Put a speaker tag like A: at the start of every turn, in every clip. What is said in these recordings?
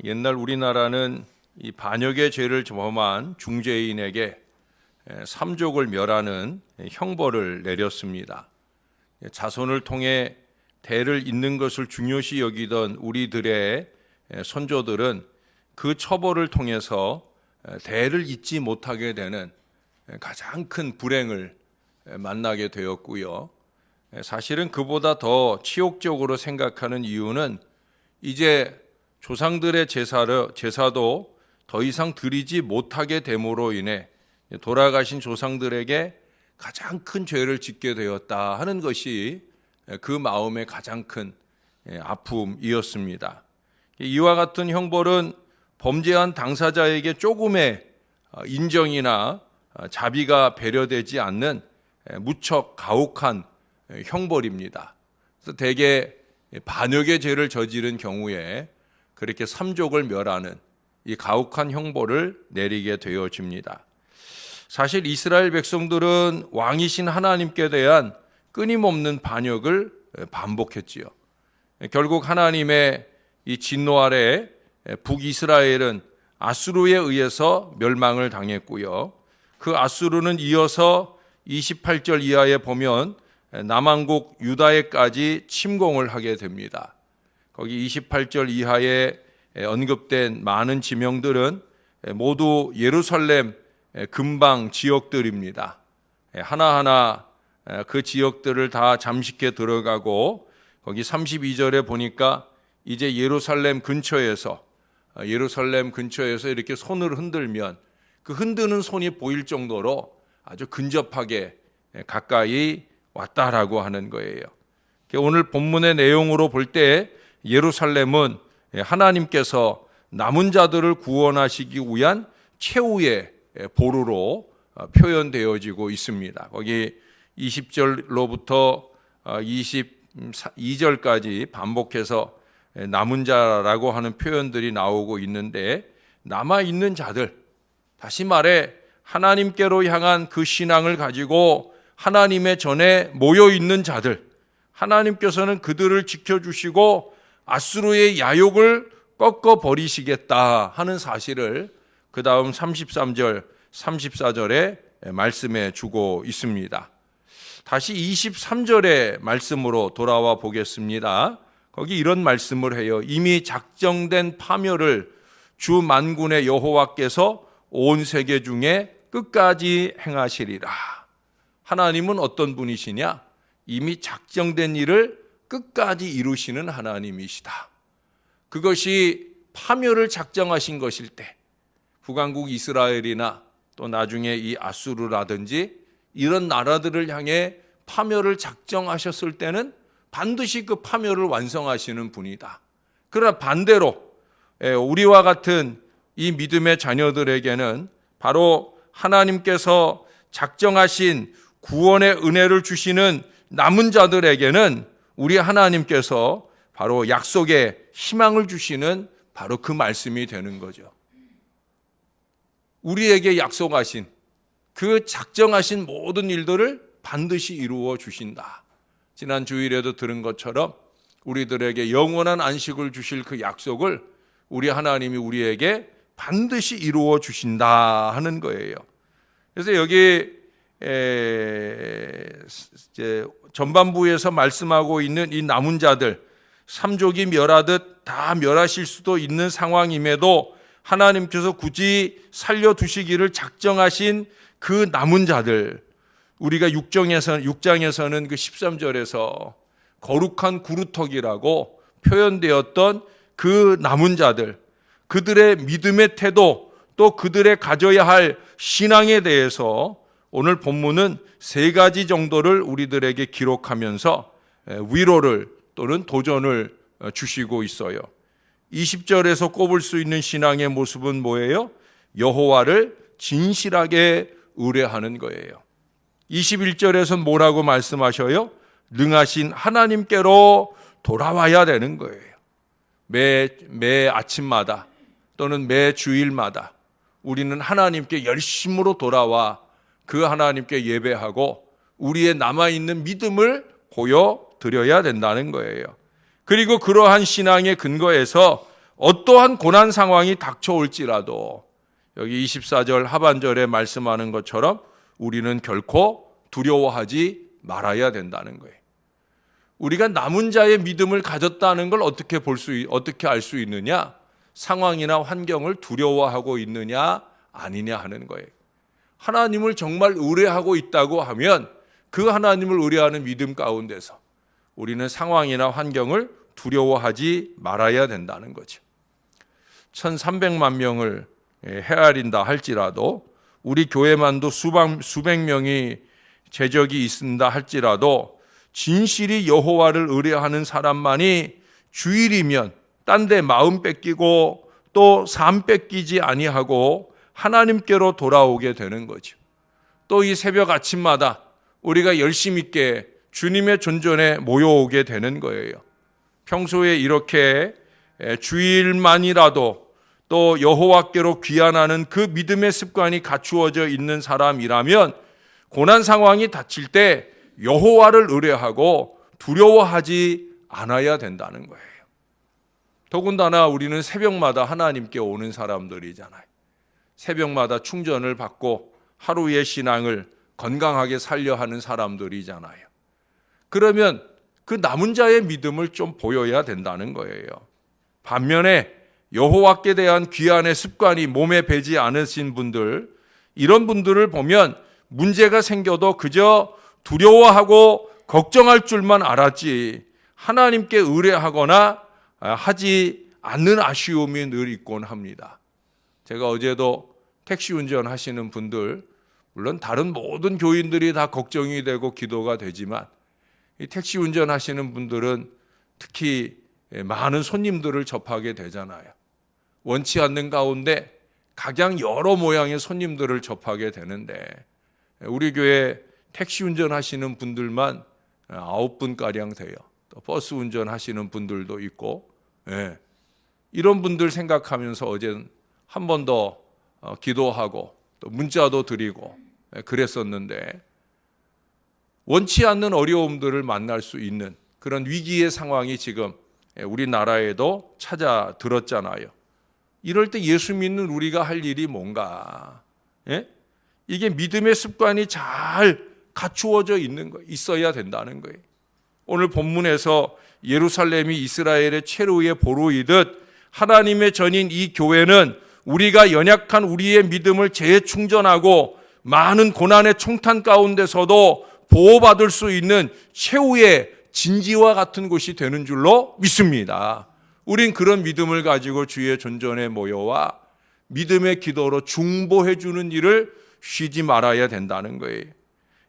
A: 옛날 우리나라는 이 반역의 죄를 범한 중죄인에게 삼족을 멸하는 형벌을 내렸습니다. 자손을 통해 대를 잇는 것을 중요시 여기던 우리들의 선조들은 그 처벌을 통해서 대를 잇지 못하게 되는 가장 큰 불행을 만나게 되었고요. 사실은 그보다 더 치욕적으로 생각하는 이유는 이제 조상들의 제사도 더 이상 드리지 못하게 됨으로 인해 돌아가신 조상들에게 가장 큰 죄를 짓게 되었다 하는 것이 그 마음의 가장 큰 아픔이었습니다. 이와 같은 형벌은 범죄한 당사자에게 조금의 인정이나 자비가 배려되지 않는 무척 가혹한 형벌입니다. 그래서 대개 반역의 죄를 저지른 경우에 그렇게 삼족을 멸하는 이 가혹한 형벌을 내리게 되어집니다. 사실 이스라엘 백성들은 왕이신 하나님께 대한 끊임없는 반역을 반복했지요. 결국 하나님의 이 진노 아래 북이스라엘은 아수르에 의해서 멸망을 당했고요. 그 아수르는 이어서 28절 이하에 보면 남왕국 유다에까지 침공을 하게 됩니다. 거기 28절 이하에 언급된 많은 지명들은 모두 예루살렘 근방 지역들입니다. 하나하나 그 지역들을 다 잠식해 들어가고 거기 32절에 보니까 이제 예루살렘 근처에서 이렇게 손을 흔들면 그 흔드는 손이 보일 정도로 아주 근접하게 가까이 왔다라고 하는 거예요. 오늘 본문의 내용으로 볼 때 예루살렘은 하나님께서 남은 자들을 구원하시기 위한 최후의 보루로 표현되어지고 있습니다. 거기 20절로부터 22절까지 반복해서 남은 자라고 하는 표현들이 나오고 있는데, 남아있는 자들, 다시 말해 하나님께로 향한 그 신앙을 가지고 하나님의 전에 모여있는 자들, 하나님께서는 그들을 지켜주시고 아수르의 야욕을 꺾어버리시겠다 하는 사실을 그 다음 33절, 34절에 말씀해 주고 있습니다. 다시 23절의 말씀으로 돌아와 보겠습니다. 거기 이런 말씀을 해요. 이미 작정된 파멸을 주 만군의 여호와께서 온 세계 중에 끝까지 행하시리라. 하나님은 어떤 분이시냐? 이미 작정된 일을 끝까지 이루시는 하나님이시다. 그것이 파멸을 작정하신 것일 때, 북왕국 이스라엘이나 또 나중에 이 아수르라든지 이런 나라들을 향해 파멸을 작정하셨을 때는 반드시 그 파멸을 완성하시는 분이다. 그러나 반대로 우리와 같은 이 믿음의 자녀들에게는 바로 하나님께서 작정하신 구원의 은혜를 주시는 남은 자들에게는 우리 하나님께서 바로 약속의 희망을 주시는 바로 그 말씀이 되는 거죠. 우리에게 약속하신 그 작정하신 모든 일들을 반드시 이루어 주신다. 지난 주일에도 들은 것처럼 우리들에게 영원한 안식을 주실 그 약속을 우리 하나님이 우리에게 반드시 이루어 주신다 하는 거예요. 그래서 여기 이제 전반부에서 말씀하고 있는 이 남은 자들, 삼족이 멸하듯 다 멸하실 수도 있는 상황임에도 하나님께서 굳이 살려두시기를 작정하신 그 남은 자들, 우리가 6장에서는 그 13절에서 거룩한 구루터기라고 표현되었던 그 남은 자들, 그들의 믿음의 태도, 또 그들의 가져야 할 신앙에 대해서 오늘 본문은 세 가지 정도를 우리들에게 기록하면서 위로를 또는 도전을 주시고 있어요. 20절에서 꼽을 수 있는 신앙의 모습은 뭐예요? 여호와를 진실하게 의뢰하는 거예요. 21절에서는 뭐라고 말씀하셔요? 능하신 하나님께로 돌아와야 되는 거예요. 매 아침마다 또는 매 주일마다 우리는 하나님께 열심으로 돌아와 그 하나님께 예배하고 우리의 남아있는 믿음을 보여드려야 된다는 거예요. 그리고 그러한 신앙의 근거에서 어떠한 고난 상황이 닥쳐올지라도 여기 24절 하반절에 말씀하는 것처럼 우리는 결코 두려워하지 말아야 된다는 거예요. 우리가 남은 자의 믿음을 가졌다는 걸 어떻게 알 수 있느냐? 상황이나 환경을 두려워하고 있느냐 아니냐 하는 거예요. 하나님을 정말 의뢰하고 있다고 하면 그 하나님을 의뢰하는 믿음 가운데서 우리는 상황이나 환경을 두려워하지 말아야 된다는 거죠. 1,300만 명을 헤아린다 할지라도 우리 교회만도 수백 명이 재적이 있는다 할지라도 진실이 여호와를 의뢰하는 사람만이 주일이면 딴 데 마음 뺏기고 또 삶 뺏기지 아니하고 하나님께로 돌아오게 되는 거죠. 또 이 새벽 아침마다 우리가 열심 있게 주님의 존전에 모여오게 되는 거예요. 평소에 이렇게 주일만이라도 또 여호와께로 귀환하는 그 믿음의 습관이 갖추어져 있는 사람이라면 고난 상황이 닥칠 때 여호와를 의뢰하고 두려워하지 않아야 된다는 거예요. 더군다나 우리는 새벽마다 하나님께 오는 사람들이잖아요. 새벽마다 충전을 받고 하루의 신앙을 건강하게 살려 하는 사람들이잖아요. 그러면 그 남은 자의 믿음을 좀 보여야 된다는 거예요. 반면에 여호와께 대한 귀환의 습관이 몸에 배지 않으신 분들, 이런 분들을 보면 문제가 생겨도 그저 두려워하고 걱정할 줄만 알았지 하나님께 의뢰하거나 하지 않는 아쉬움이 늘 있곤 합니다. 제가 어제도 택시 운전하시는 분들, 물론 다른 모든 교인들이 다 걱정이 되고 기도가 되지만 이 택시 운전하시는 분들은 특히 많은 손님들을 접하게 되잖아요. 원치 않는 가운데 각양 여러 모양의 손님들을 접하게 되는데 우리 교회 택시 운전하시는 분들만 9분가량 돼요. 또 버스 운전하시는 분들도 있고, 이런 분들 생각하면서 어제는 한 번 더 기도하고 또 문자도 드리고 그랬었는데, 원치 않는 어려움들을 만날 수 있는 그런 위기의 상황이 지금 우리나라에도 찾아들었잖아요. 이럴 때 예수 믿는 우리가 할 일이 뭔가? 이게 믿음의 습관이 잘 갖추어져 있어야 된다는 거예요. 오늘 본문에서 예루살렘이 이스라엘의 최루의 보루이듯 하나님의 전인 이 교회는 우리가 연약한 우리의 믿음을 재충전하고 많은 고난의 총탄 가운데서도 보호받을 수 있는 최후의 진지와 같은 곳이 되는 줄로 믿습니다. 우린 그런 믿음을 가지고 주의 존전에 모여와 믿음의 기도로 중보해 주는 일을 쉬지 말아야 된다는 거예요.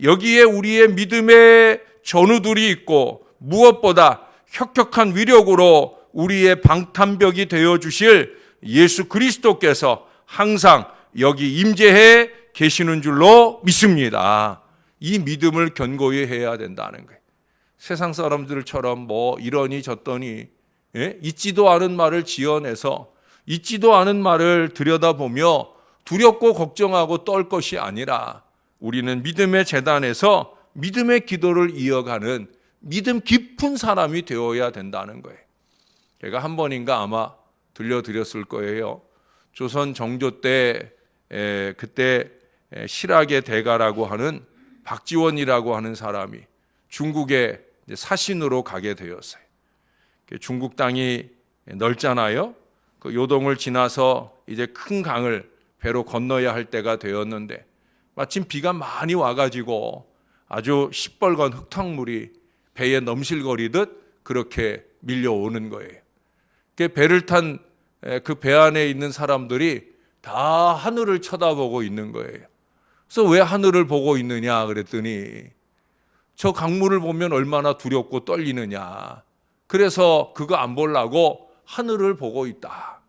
A: 여기에 우리의 믿음의 전우들이 있고 무엇보다 혁혁한 위력으로 우리의 방탄벽이 되어 주실 예수 그리스도께서 항상 여기 임재해 계시는 줄로 믿습니다. 이 믿음을 견고히 해야 된다는 거예요. 세상 사람들처럼 뭐 이러니 저떠니 있지도 않은 말을 지어내서 있지도 않은 말을 들여다보며 두렵고 걱정하고 떨 것이 아니라 우리는 믿음의 제단에서 믿음의 기도를 이어가는 믿음 깊은 사람이 되어야 된다는 거예요. 제가 한 번인가 아마 들려드렸을 거예요. 조선 정조 때 그때 실학의 대가라고 하는 박지원이라고 하는 사람이 중국에 사신으로 가게 되었어요. 중국 땅이 넓잖아요. 그 요동을 지나서 이제 큰 강을 배로 건너야 할 때가 되었는데 마침 비가 많이 와가지고 아주 시뻘건 흙탕물이 배에 넘실거리듯 그렇게 밀려오는 거예요. 그 배를 탄 그 배 안에 있는 사람들이 다 하늘을 쳐다보고 있는 거예요. 그래서 왜 하늘을 보고 있느냐 그랬더니 저 강물을 보면 얼마나 두렵고 떨리느냐. 그래서 그거 안 보려고 하늘을 보고 있다.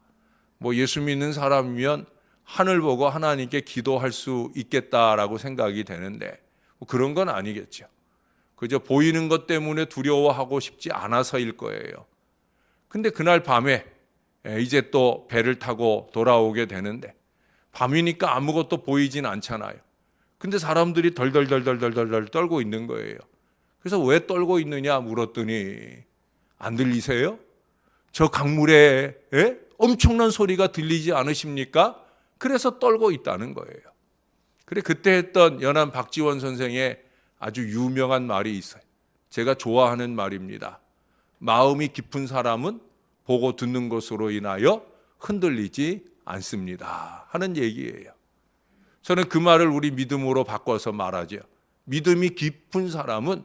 A: 뭐 예수 믿는 사람이면 하늘 보고 하나님께 기도할 수 있겠다라고 생각이 되는데 뭐 그런 건 아니겠죠. 그저 보이는 것 때문에 두려워하고 싶지 않아서일 거예요. 근데 그날 밤에 이제 또 배를 타고 돌아오게 되는데 밤이니까 아무것도 보이진 않잖아요. 근데 사람들이 덜덜덜덜덜덜 떨고 있는 거예요. 그래서 왜 떨고 있느냐 물었더니 안 들리세요? 저 강물에 엄청난 소리가 들리지 않으십니까? 그래서 떨고 있다는 거예요. 그래, 그때 했던 연안 박지원 선생의 아주 유명한 말이 있어요. 제가 좋아하는 말입니다. 마음이 깊은 사람은 보고 듣는 것으로 인하여 흔들리지 않습니다 하는 얘기예요. 저는 그 말을 우리 믿음으로 바꿔서 말하죠. 믿음이 깊은 사람은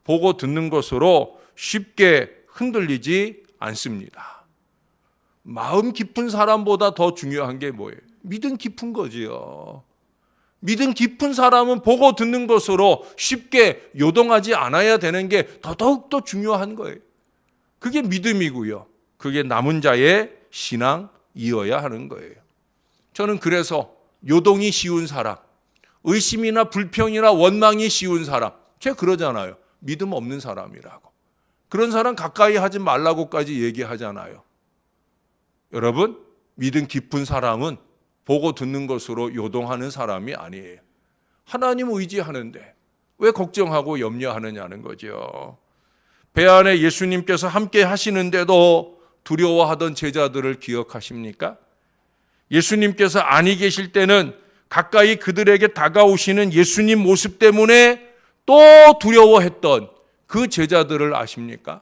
A: 보고 듣는 것으로 쉽게 흔들리지 않습니다. 마음 깊은 사람보다 더 중요한 게 뭐예요? 믿음 깊은 거지요. 믿음 깊은 사람은 보고 듣는 것으로 쉽게 요동하지 않아야 되는 게 더더욱 더 중요한 거예요. 그게 믿음이고요. 그게 남은 자의 신앙이어야 하는 거예요. 저는 그래서 요동이 쉬운 사람, 의심이나 불평이나 원망이 쉬운 사람, 제가 그러잖아요. 믿음 없는 사람이라고. 그런 사람 가까이 하지 말라고까지 얘기하잖아요. 여러분, 믿음 깊은 사람은 보고 듣는 것으로 요동하는 사람이 아니에요. 하나님 의지하는데 왜 걱정하고 염려하느냐는 거죠. 배 안에 예수님께서 함께 하시는데도 두려워하던 제자들을 기억하십니까? 예수님께서 아니 계실 때는 가까이 그들에게 다가오시는 예수님 모습 때문에 또 두려워했던 그 제자들을 아십니까?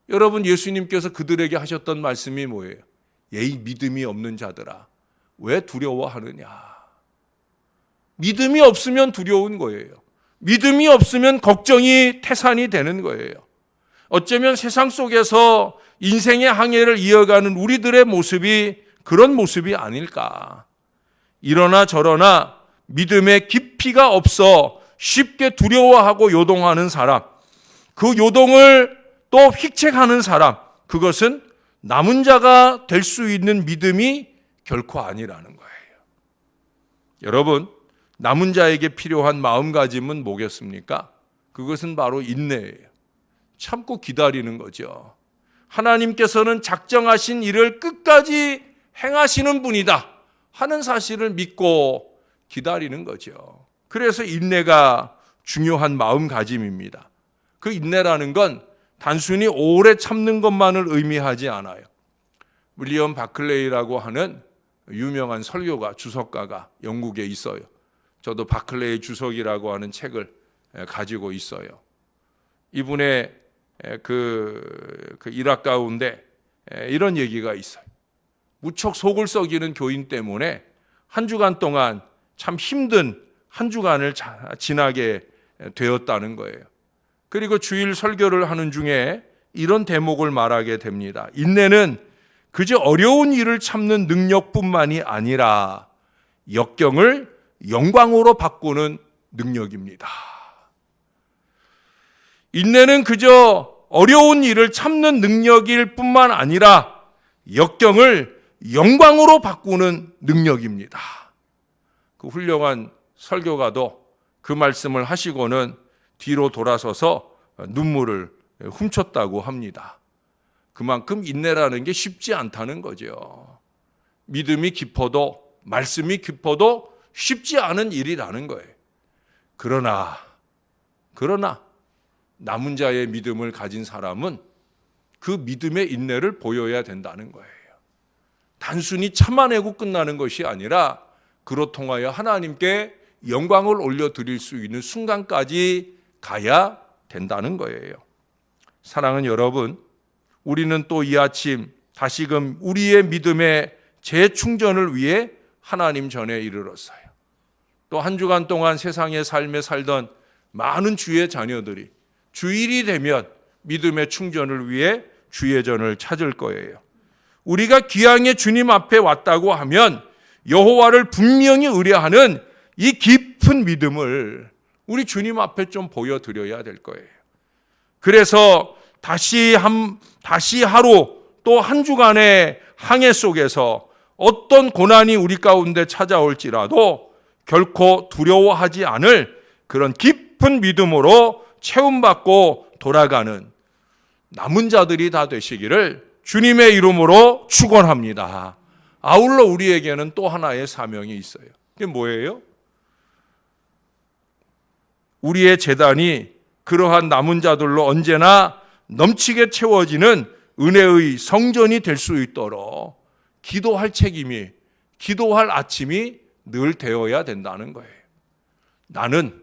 A: 여러분, 예수님께서 그들에게 하셨던 말씀이 뭐예요? 이 믿음이 없는 자들아, 왜 두려워하느냐? 믿음이 없으면 두려운 거예요. 믿음이 없으면 걱정이 태산이 되는 거예요. 어쩌면 세상 속에서 인생의 항해를 이어가는 우리들의 모습이 그런 모습이 아닐까. 이러나 저러나 믿음의 깊이가 없어 쉽게 두려워하고 요동하는 사람, 그 요동을 또 휙책하는 사람, 그것은 남은 자가 될 수 있는 믿음이 결코 아니라는 거예요. 여러분, 남은 자에게 필요한 마음가짐은 뭐겠습니까? 그것은 바로 인내예요. 참고 기다리는 거죠. 하나님께서는 작정하신 일을 끝까지 행하시는 분이다 하는 사실을 믿고 기다리는 거죠. 그래서 인내가 중요한 마음가짐입니다. 그 인내라는 건 단순히 오래 참는 것만을 의미하지 않아요. 윌리엄 바클레이라고 하는 유명한 설교가, 주석가가 영국에 있어요. 저도 바클레이 주석이라고 하는 책을 가지고 있어요. 이분의 그 일학 가운데 이런 얘기가 있어요. 무척 속을 썩이는 교인 때문에 한 주간 동안 참 힘든 한 주간을 지나게 되었다는 거예요. 그리고 주일 설교를 하는 중에 이런 대목을 말하게 됩니다. 인내는 그저 어려운 일을 참는 능력뿐만이 아니라 역경을 영광으로 바꾸는 능력입니다. 인내는 그저 어려운 일을 참는 능력일 뿐만 아니라 역경을 영광으로 바꾸는 능력입니다. 그 훌륭한 설교가도 그 말씀을 하시고는 뒤로 돌아서서 눈물을 훔쳤다고 합니다. 그만큼 인내라는 게 쉽지 않다는 거죠. 믿음이 깊어도, 말씀이 깊어도 쉽지 않은 일이라는 거예요. 그러나 남은 자의 믿음을 가진 사람은 그 믿음의 인내를 보여야 된다는 거예요. 단순히 참아내고 끝나는 것이 아니라 그로 통하여 하나님께 영광을 올려드릴 수 있는 순간까지 가야 된다는 거예요. 사랑하는 여러분, 우리는 또 이 아침 다시금 우리의 믿음의 재충전을 위해 하나님 전에 이르렀어요. 또 한 주간 동안 세상의 삶에 살던 많은 주의 자녀들이 주일이 되면 믿음의 충전을 위해 주의 전을 찾을 거예요. 우리가 귀향의 주님 앞에 왔다고 하면 여호와를 분명히 의뢰하는 이 깊은 믿음을 우리 주님 앞에 좀 보여드려야 될 거예요. 그래서 다시 하루 또 한 주간의 항해 속에서 어떤 고난이 우리 가운데 찾아올지라도 결코 두려워하지 않을 그런 깊은 믿음으로 채움받고 돌아가는 남은 자들이 다 되시기를 주님의 이름으로 축원합니다. 아울러 우리에게는 또 하나의 사명이 있어요. 그게 뭐예요? 우리의 제단이 그러한 남은 자들로 언제나 넘치게 채워지는 은혜의 성전이 될 수 있도록 기도할 책임이, 기도할 아침이 늘 되어야 된다는 거예요. 나는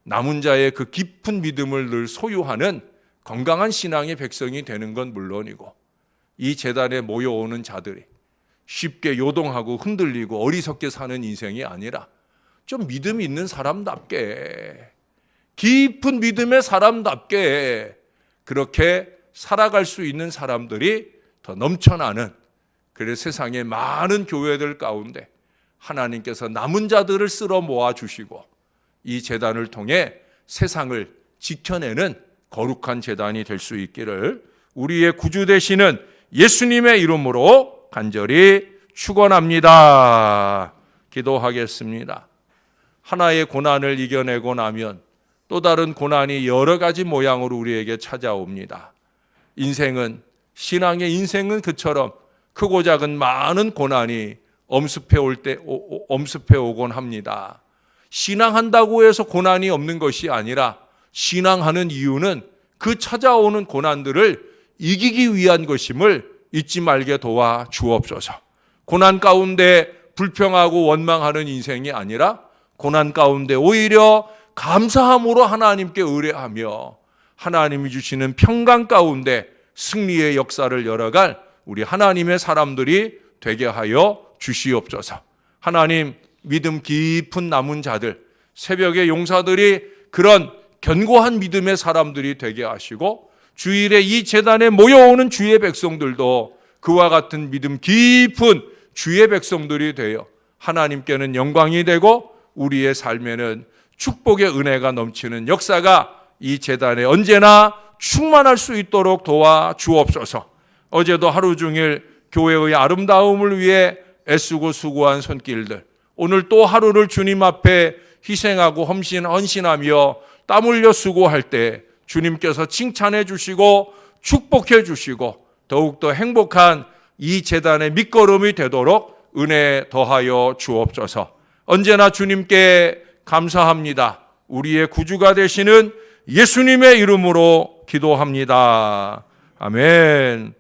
A: 남은 자의 그 깊은 믿음을 늘 소유하는 건강한 신앙의 백성이 되는 건 물론이고, 이 제단에 모여오는 자들이 쉽게 요동하고 흔들리고 어리석게 사는 인생이 아니라 좀 믿음이 있는 사람답게, 깊은 믿음의 사람답게 그렇게 살아갈 수 있는 사람들이 더 넘쳐나는, 그래서 세상의 많은 교회들 가운데 하나님께서 남은 자들을 쓸어 모아주시고 이 제단을 통해 세상을 지켜내는 거룩한 제단이 될 수 있기를 우리의 구주 되시는 예수님의 이름으로 간절히 축원합니다. 기도하겠습니다. 하나의 고난을 이겨내고 나면 또 다른 고난이 여러 가지 모양으로 우리에게 찾아옵니다. 신앙의 인생은 그처럼 크고 작은 많은 고난이 엄습해 오곤 합니다. 신앙한다고 해서 고난이 없는 것이 아니라 신앙하는 이유는 그 찾아오는 고난들을 이기기 위한 것임을 잊지 말게 도와 주옵소서. 고난 가운데 불평하고 원망하는 인생이 아니라 고난 가운데 오히려 감사함으로 하나님께 의뢰하며 하나님이 주시는 평강 가운데 승리의 역사를 열어갈 우리 하나님의 사람들이 되게 하여 주시옵소서. 하나님, 믿음 깊은 남은 자들, 새벽의 용사들이 그런 견고한 믿음의 사람들이 되게 하시고, 주일에 이 제단에 모여오는 주의 백성들도 그와 같은 믿음 깊은 주의 백성들이 되어 하나님께는 영광이 되고 우리의 삶에는 축복의 은혜가 넘치는 역사가 이 제단에 언제나 충만할 수 있도록 도와 주옵소서. 어제도 하루 종일 교회의 아름다움을 위해 애쓰고 수고한 손길들, 오늘 또 하루를 주님 앞에 희생하고 헌신하며 땀 흘려 수고할 때 주님께서 칭찬해 주시고 축복해 주시고 더욱더 행복한 이 제단의 밑거름이 되도록 은혜 더하여 주옵소서. 언제나 주님께 감사합니다. 우리의 구주가 되시는 예수님의 이름으로 기도합니다. 아멘.